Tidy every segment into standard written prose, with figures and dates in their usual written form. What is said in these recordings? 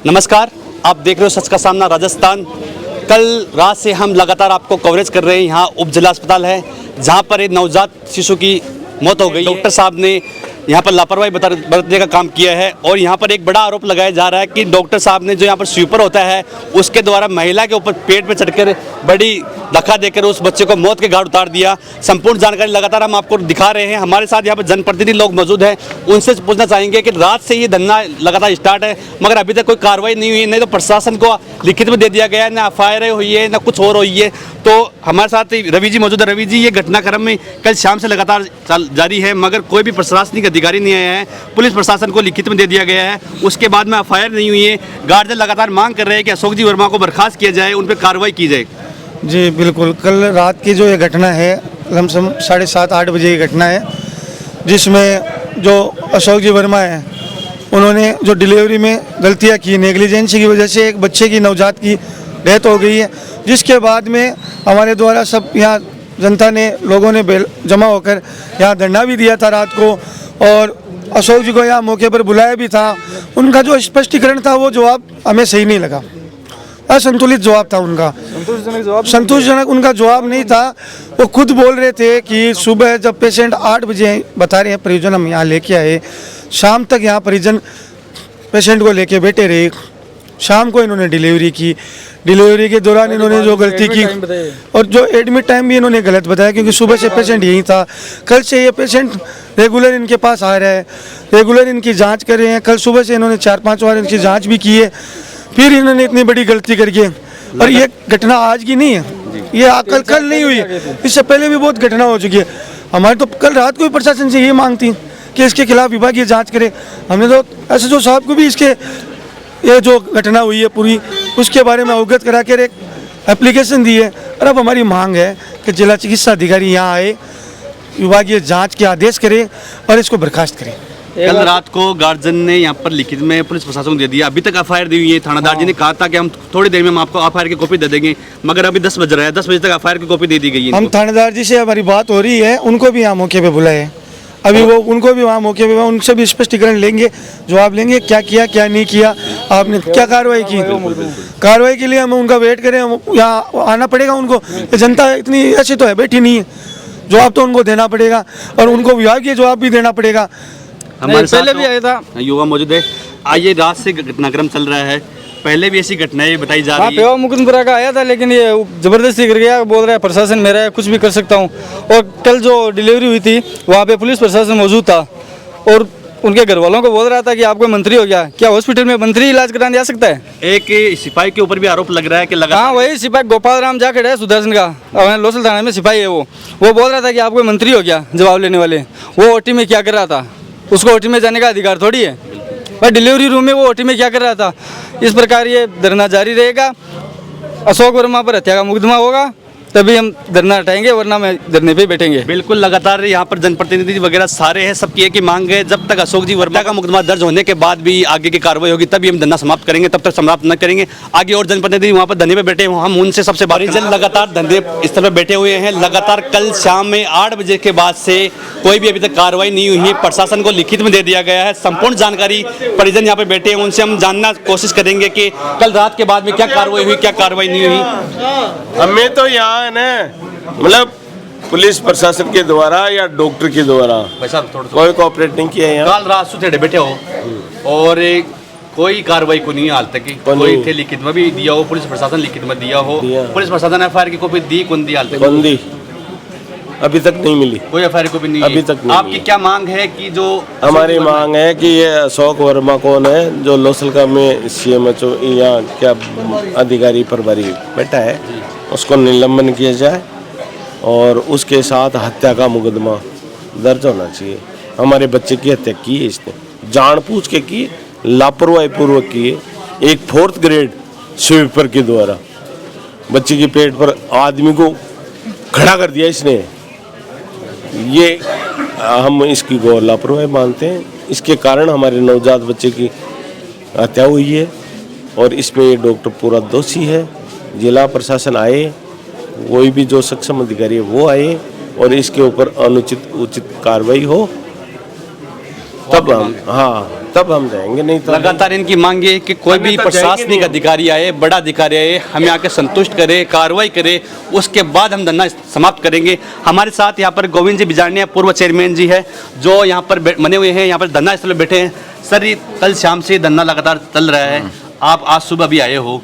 नमस्कार, आप देख रहे हो सच का सामना राजस्थान। कल रात से हम लगातार आपको कवरेज कर रहे हैं। यहाँ उप जिला अस्पताल है जहाँ पर एक नवजात शिशु की मौत हो गई। डॉक्टर साहब ने यहाँ पर लापरवाही बरतने का काम किया है और यहाँ पर एक बड़ा आरोप लगाया जा रहा है कि डॉक्टर साहब ने जो यहाँ पर स्वीपर होता है उसके द्वारा महिला के ऊपर पेट पे चढ़कर बड़ी धक्का देकर उस बच्चे को मौत के घाट उतार दिया। संपूर्ण जानकारी लगातार हम आपको दिखा रहे हैं। हमारे साथ यहाँ पर जनप्रतिनिधि लोग मौजूद हैं, उनसे पूछना चाहेंगे कि रात से ये धरना लगातार स्टार्ट है मगर अभी तक कोई कार्रवाई नहीं हुई, नहीं तो प्रशासन को लिखित में दे दिया गया है, ना एफआईआर हुई है ना कुछ और हुई है। तो हमारे साथ रवि जी मौजूद है। रवि जी, ये घटनाक्रम में कल शाम से लगातार जारी है मगर कोई भी प्रशासनिक अधिकारी नहीं आया है। पुलिस प्रशासन को लिखित में दे दिया गया है, उसके बाद में एफआईआर नहीं हुई है। गार्जियन लगातार मांग कर रहे हैं कि अशोक जी वर्मा को बर्खास्त किया जाए, उन पर कार्रवाई की जाए। जी बिल्कुल, कल रात की जो ये घटना है लमसम 7:30-8 बजे की घटना है, जिसमें जो अशोक जी वर्मा है उन्होंने जो डिलीवरी में गलतियां की, नेग्लिजेंसी की वजह से एक बच्चे की नवजात की डेथ हो गई है। जिसके बाद में हमारे द्वारा सब यहाँ जनता ने, लोगों ने जमा होकर यहाँ धरना भी दिया था रात को और अशोक जी को यहाँ मौके पर बुलाया भी था। उनका जो स्पष्टीकरण था वो जवाब हमें सही नहीं लगा, असंतुलित जवाब था उनका, संतोषजनक उनका जवाब नहीं था। वो खुद बोल रहे थे कि सुबह जब पेशेंट 8 बजे बता रहे हैं परिजन हम यहाँ लेके आए, शाम तक यहाँ परिजन पेशेंट को लेके बैठे रहे, शाम को इन्होंने डिलीवरी की। डिलीवरी के दौरान इन्होंने जो गलती की और जो एडमिट टाइम भी इन्होंने गलत बताया क्योंकि सुबह से पेशेंट यहीं था। कल से ये पेशेंट रेगुलर इनके पास आ रहा है, रेगुलर इनकी जाँच कर रहे हैं। कल सुबह से इन्होंने 4-5 बार इनकी जाँच भी की है, फिर इन्होंने इतनी बड़ी गलती करके। और ये घटना आज की नहीं है, ये कल नहीं हुई, इससे पहले भी बहुत घटना हो चुकी है। हमारी तो कल रात को ही प्रशासन से ये मांग थी कि इसके खिलाफ विभागीय जांच करे। हमने तो एसएचओ साहब को भी इसके ये जो घटना हुई है पूरी उसके बारे में अवगत करा कर एक एप्लीकेशन दी है। और अब हमारी मांग है कि जिला चिकित्सा अधिकारी यहाँ आए, विभागीय जाँच के आदेश करें और इसको बर्खास्त करें। कल रात को गार्जियन ने यहाँ पर लिखित में पुलिस प्रशासन को दे दिया, अभी तक एफआईआर दी हुई है। थानादार जी ने कहा था कि हम थोड़ी देर में हम आपको एफआईआर की कॉपी दे देंगे मगर अभी 10 बज रहा है, 10 बजे तक एफआईआर की कॉपी दे दी गई है। हम थानेदार जी से हमारी बात हो रही है, उनको भी यहाँ मौके पे बुलाए, अभी वो उनको भी वहाँ मौके पे, उनसे भी स्पष्टीकरण लेंगे, जवाब लेंगे क्या किया क्या नहीं किया, आपने क्या कार्रवाई की। कार्रवाई के लिए हम उनका वेट करें, यहाँ आना पड़ेगा उनको। जनता इतनी ऐसी तो है बैठी नहीं है, जवाब तो उनको देना पड़ेगा और उनको विभागीय जवाब भी देना पड़ेगा। हमारे पहले भी आया था, युवा मौजूद है। आइए, रात से घटनाक्रम चल रहा है, पहले भी ऐसी घटनाएं बताई जा रही है। मुकुंदपुरा का आया था लेकिन ये जबरदस्ती कर गया, बोल रहा है प्रशासन मेरा है, कुछ भी कर सकता हूँ। और कल जो डिलीवरी हुई थी वहाँ पे पुलिस प्रशासन मौजूद था और उनके घर वालों को बोल रहा था कि आपको मंत्री हो गया, क्या हॉस्पिटल में मंत्री इलाज कराने जा सकता है। एक सिपाही के ऊपर भी आरोप लग रहा है कि हाँ, वही सिपाही गोपाल राम जाखड़ है सुदर्शन का, लोसल थाना में सिपाही है। वो बोल रहा था कि आपको मंत्री हो गया जवाब लेने वाले। वो ओटी में क्या कर रहा था, उसको ओटी में जाने का अधिकार थोड़ी है, पर डिलीवरी रूम में वो ओटी में क्या कर रहा था। इस प्रकार ये धरना जारी रहेगा। अशोक वर्मा पर हत्या का मुकदमा होगा तभी हम धरना हटाएंगे, वरना मैं धरने पे बैठेंगे। बिल्कुल, लगातार यहाँ पर जनप्रतिनिधि वगैरह सारे हैं, सबकी एक ही मांग है, जब तक अशोक जी वर्मा का मुकदमा दर्ज होने के बाद भी आगे की कार्रवाई होगी तभी हम धरना समाप्त करेंगे, तब तक समाप्त न करेंगे। आगे और जनप्रतिनिधि वहाँ पर धरने पे बैठे हुए, हम उनसे सबसे बात करेंगे। लगातार धरने स्थल पर बैठे हुए हैं, लगातार कल शाम में 8 बजे के बाद से कोई भी अभी तक कार्रवाई नहीं हुई है। प्रशासन को लिखित में दे दिया गया है, संपूर्ण जानकारी परिजन यहाँ पे बैठे हैं, उनसे हम जानना कोशिश करेंगे कि कल रात के बाद में क्या कार्रवाई हुई, क्या कार्रवाई नहीं हुई। हमें तो यहाँ है ना, मतलब पुलिस प्रशासन के द्वारा या डॉक्टर के द्वारा कोई कोऑपरेट नहीं किया। यहाँ कल रात से बैठे हो और कोई कार्रवाई को नहीं हाल तक की, कोई थे लिखित में भी दिया हो, पुलिस प्रशासन लिखित में दिया हो, पुलिस प्रशासन एफआईआर की कॉपी दी कौन दी हाल तक? कौन दी? अभी तक नहीं मिली, कोई एफआईआर कॉपी नहीं अभी तक नहीं। आपकी क्या मांग है कि जो हमारी मांग है कि ये अशोक वर्मा कौन है जो लोसलका में सीएमएचओ या क्या अधिकारी प्रभारी बैठा है, उसको निलंबन किया जाए और उसके साथ हत्या का मुकदमा दर्ज होना चाहिए। हमारे बच्चे की हत्या की है इसने, जानबूझ के की, लापरवाही पूर्वक की है। एक 4th ग्रेड स्वीपर के द्वारा बच्चे के पेट पर आदमी को खड़ा कर दिया इसने। ये हम इसकी गौर लापरवाही मानते हैं। इसके कारण हमारे नवजात बच्चे की हत्या हुई है और इसमें ये डॉक्टर पूरा दोषी है। जिला प्रशासन आए, कोई भी जो सक्षम अधिकारी है वो आए और इसके ऊपर अनुचित उचित कार्रवाई हो, तब हम हाँ तब हम जाएंगे, नहीं तो लगातार इनकी मांग ये है कि कोई भी अन्यथा प्रशासनिक जाएंगे अधिकारी आए, बड़ा अधिकारी आए, हमें आके संतुष्ट करे, कार्रवाई करे, उसके बाद हम धरना समाप्त करेंगे। हमारे साथ यहाँ पर गोविंद जी बिजारनिया पूर्व चेयरमैन जी है, जो यहाँ पर बने हुए हैं, यहाँ पर धरना स्थल पर बैठे हैं। सर, ये कल शाम से धरना लगातार चल रहा है, आप आज सुबह भी आए हो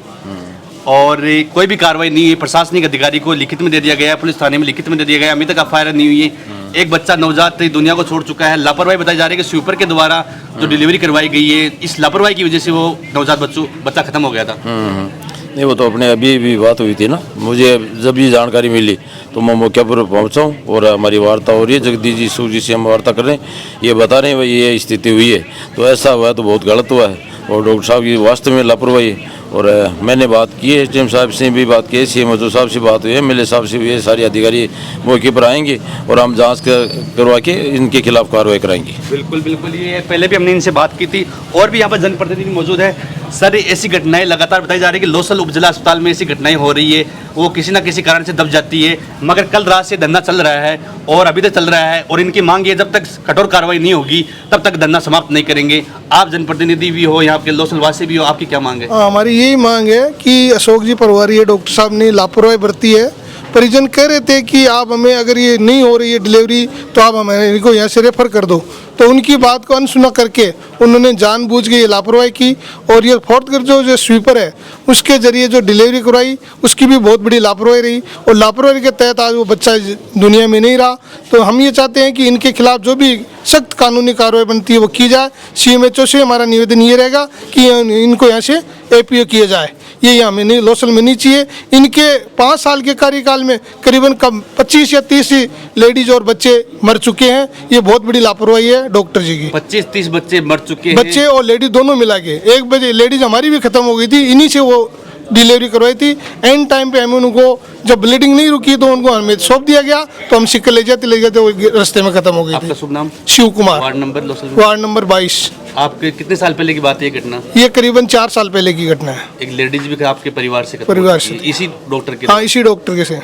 और कोई भी कार्रवाई नहीं हुई। प्रशासनिक अधिकारी को लिखित में दे दिया गया है, पुलिस थाने में लिखित में दे दिया गया है, अभी तक एफआईआर नहीं हुई है। एक बच्चा नवजात दुनिया को छोड़ चुका है। लापरवाही बताई जा रही है कि स्वीपर के द्वारा जो डिलीवरी करवाई गई है, इस लापरवाही की वजह से वो नवजात बच्चा खत्म हो गया था। नहीं, वो तो अपने अभी भी बात हुई थी ना, मुझे जब ये जानकारी मिली तो मैं मौके पर पहुंचा हूँ और हमारी वार्ता हो रही है। जगदीश जी सूजी से हम वार्ता कर रहे हैं, ये बता रहे हैं भाई ये स्थिति हुई है, तो ऐसा हुआ है तो बहुत गलत हुआ है और डॉक्टर साहब की वास्तव में लापरवाही है। और मैंने बात की है, एसडीएम साहब से भी बात की है, सीएमओ साहब से बात हुई है, एमएलए साहब से भी है, सारे अधिकारी मौके पर आएंगे और हम जांच करवा के इनके खिलाफ कार्रवाई कराएंगे। बिल्कुल बिल्कुल, ये पहले भी हमने इनसे बात की थी और भी यहाँ पर जनप्रतिनिधि मौजूद है। सर, ऐसी घटनाएं लगातार बताई जा रही है कि लोसल उपजिला अस्पताल में ऐसी घटनाएं हो रही है, वो किसी ना किसी कारण से दब जाती है, मगर कल रात से धरना चल रहा है और अभी तक चल रहा है और इनकी मांग है जब तक कठोर कार्रवाई नहीं होगी तब तक धरना समाप्त नहीं करेंगे। आप जनप्रतिनिधि भी हो, यहाँ के लोसल वासी भी हो, आपकी क्या मांग है? हमारी यही मांग है कि अशोक जी पटवारी डॉक्टर साहब ने लापरवाही बरती है। परिजन कह रहे थे कि आप हमें, अगर ये नहीं हो रही है डिलीवरी तो आप हमें इनको यहाँ से रेफर कर दो, तो उनकी बात को अनसुना करके उन्होंने जानबूझ के ये लापरवाही की और ये फोर्थ कर जो स्वीपर है उसके जरिए जो डिलीवरी करवाई उसकी भी बहुत बड़ी लापरवाही रही और लापरवाही के तहत आज वो बच्चा दुनिया में नहीं रहा। तो हम ये चाहते हैं कि इनके खिलाफ जो भी सख्त कानूनी कार्रवाई बनती है वो की जाए। सीएमएचओ से हमारा निवेदन ये रहेगा कि इनको यहाँ से एपीओ किया जाए, ये हमें नहीं, लोसल में नहीं चाहिए। इनके 5 साल के कार्यकाल में करीबन 25 या 30 लेडीज और बच्चे मर चुके हैं। ये बहुत बड़ी लापरवाही है डॉक्टर जी की। 25-30 बच्चे मर चुके हैं, बच्चे और लेडीज दोनों मिला के। एक बजे लेडीज हमारी भी खत्म हो गई थी, इन्हीं से वो डिलीवरी करवाई थी। एंड टाइम पे हमें उनको जब ब्लीडिंग नहीं रुकी तो उनको हमें सौंप दिया गया, तो हम सिक्के ले जाते वो रास्ते में खत्म हो गई आपका थी। शुभ नाम? शिव कुमार, वार्ड नंबर लोसल। Ward number 22। आपके कितने साल पहले की बात है ये घटना? ये करीबन 4 साल पहले की घटना है। एक लेडीज भी आपके परिवार से खत्म परिवार हुई से। थी, इसी डॉक्टर के? हाँ, इसी डॉक्टर के से।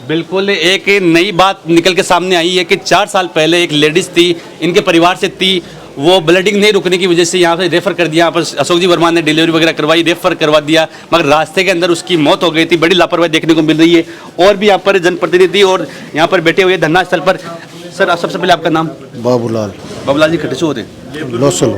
बिल्कुल, एक नई बात निकल के सामने आई है कि 4 साल पहले एक लेडीज थी, इनके परिवार से थी, वो ब्लडिंग नहीं रुकने की वजह से यहाँ से रेफर कर दिया। यहाँ पर अशोक जी वर्मा ने डिलीवरी वगैरह करवाई, रेफर करवा दिया, मगर रास्ते के अंदर उसकी मौत हो गई थी। बड़ी लापरवाही देखने को मिल रही है। और भी यहाँ पर जनप्रतिनिधि और यहाँ पर बैठे हुए धरना स्थल पर। सर, आप सबसे पहले आपका नाम? बाबूलाल, बाबूलाल जी, खटे होते लोसल।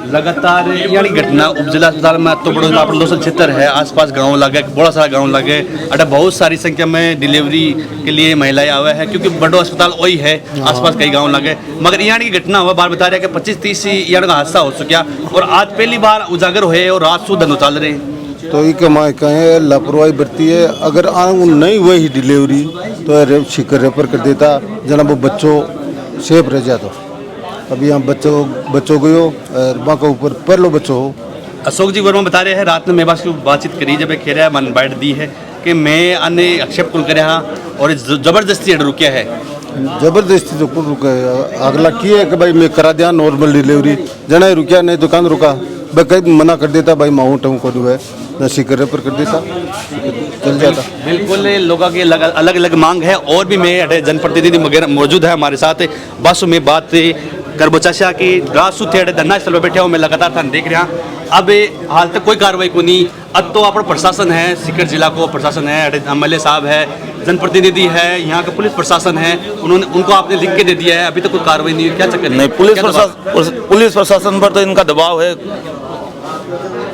लगातार यानी घटना उपजिला अस्पताल में तो बड़ो आप लोसल क्षेत्र है, आसपास गांव लगे, बड़ा सारा गांव लगे, अटा बहुत सारी संख्या में डिलीवरी के लिए महिलाएं आवे है, क्योंकि बड़ो अस्पताल वही है, आसपास कई गांव लगे। मगर यहाँ की घटना हुआ, बार बता रहे हैं कि 25-30 यहाँ का हादसा हो चुका और आज पहली बार उजागर हुए और रात सु धंधो चल रहे हैं। तो ये कमाए कहें लापरवाही बरती है। अगर नहीं हुई डिलीवरी तो शिकर रेफर कर देता, जना वो बच्चों सेफ रह जाता। अभी हम बच्चों को माँ के ऊपर पहलो बच्चों हो। अशोक जी वर्मा बता रहे हैं, रात में मेरे पास बातचीत करी जब खेल रहा मन बाइट दी है कि मैं अन्य आक्षेप कुल करे और जबरदस्ती रुकिया है। जबरदस्ती तो कुल रुका है, अगला किए कि भाई मैं करा दिया नॉर्मल डिलीवरी, जना रुकिया नहीं दुकान रुका, भाई कहीं मना कर देता, भाई माउंट को जो है न शिकर रेफर कर देता, चल जाता। बिल्कुल, लोगों की अलग अलग मांग है और भी मैं जनप्रतिनिधि वगैरह मौजूद है हमारे साथ। बस में बात करबोचाशा की रात सुथे धरना स्थल पर बैठे हो, मैं लगातार था देख रहा। अब हाल तक कोई कार्रवाई को नहीं। अब तो अपना प्रशासन है, सीकर जिला को प्रशासन है, एमएलए साहब है, जनप्रतिनिधि है, यहाँ का पुलिस प्रशासन है, उनको आपने लिख के दे दिया है, अभी तक कोई कार्रवाई नहीं हुई। क्या चक्कर है? नहीं, पुलिस प्रशासन पर तो इनका दबाव है,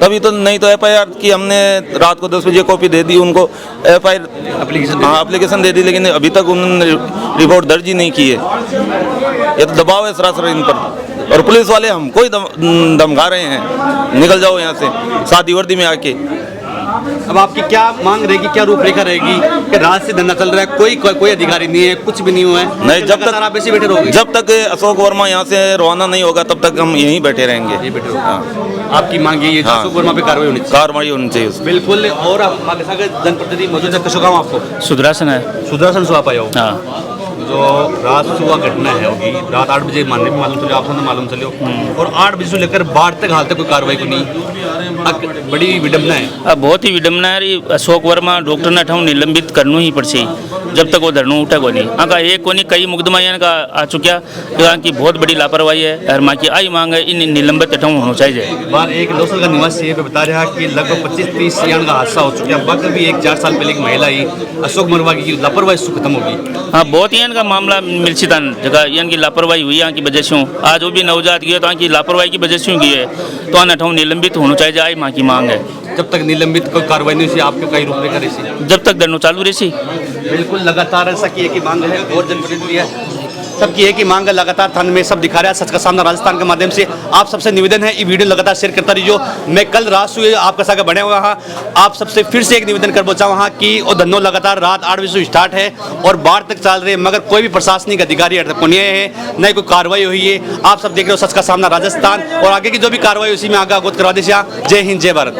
तभी तो। नहीं तो एफआईआर की हमने रात को 10 बजे कॉपी दे दी उनको, एफआईआर एप्लीकेशन दे दी, लेकिन अभी तक उन्होंने रिपोर्ट दर्ज ही नहीं की है। ये तो दबाव है सरासर इन पर। और पुलिस वाले हमको ही धमका रहे हैं, निकल जाओ यहाँ से सादी वर्दी में आके। अब आपकी क्या मांग रहेगी, क्या रूपरेखा रहेगी कि रात से धरना चल रहा है, कोई अधिकारी नहीं है, कुछ भी नहीं हुआ है? नहीं, जब तक आप ऐसे बैठे रहोगे? जब तक अशोक वर्मा यहाँ से रवाना नहीं होगा तब तक हम यहीं बैठे रहेंगे। ये बैठे रहोगे। आपकी मांग ये है अशोक वर्मा पे कार्रवाई होनी चाहिए। कार्रवाई होनी चाहिए। बिल्कुल। और आप जनप्रतिनिधि मौजूद है, कसो गाँव आपको? सुदर्शन है। सुदर्शन से आप आए हो? हाँ। जो रात सुबह घटना है होगी रात 8 बजे मानने पे मालूम चलो आपको मालूम चलो और 8 बजे से लेकर बाढ़ तक हाल तक कोई कार्रवाई को नहीं बड़ी विडम्बना है। अब बहुत ही विडम्बना है री अशोक वर्मा डॉक्टर ने ठाऊ निलंबित करना ही पड़से जब तक वो धरना उठा को नहीं आका एक को नहीं कई मुकदमा का आ चुका यहाँ की बहुत बड़ी लापरवाही है और माँ की आई मांग है इन निलंबित ठाऊ होना चाहिए। बार एक लोसल का निवासी ये बता रहा कि लगभग 25-30 यान का हादसा हो चुका है बाकी भी 1-4 साल पहले एक महिला ही अशोक मरवा की लापरवाही से खत्म होगी। हाँ बहुत ही इनका मामला मिलसी था जगह इनकी लापरवाही हुई यहाँ की वजह से आज वो भी नवजात गया तो यहाँ की लापरवाही की वजह से गई है तो आना ठाऊ निलंबित होना चाहिए आई माँ की मांग है। जब तक निलंबित कोई कार्रवाई नहीं हुई आपके कई रूपरेखा रही जब तक धरना चालू रही बिल्कुल लगातार ऐसा की एक ही मांग है और जनप्रतिनिधि है सबकी एक ही मांग है लगातार थाने में सब दिखा रहा है सच का सामना राजस्थान के माध्यम से आप सबसे निवेदन है ये वीडियो लगातार शेयर करता रहिए। मैं कल रात से आपका साथ बने हुआ हाँ आप सबसे फिर से एक निवेदन कर पहुंचा वहाँ कि वो धंधो लगातार रात 8 बजे से स्टार्ट है और बाढ़ तक चल रहे हैं मगर कोई भी प्रशासनिक अधिकारी अभी तक को नहीं आए हैं न कोई कार्रवाई हुई है। आप सब देख रहे हो सच का सामना राजस्थान और आगे की जो भी कार्रवाई उसी में आगे अवगत करवा दीजिए। जय हिंद जय भारत।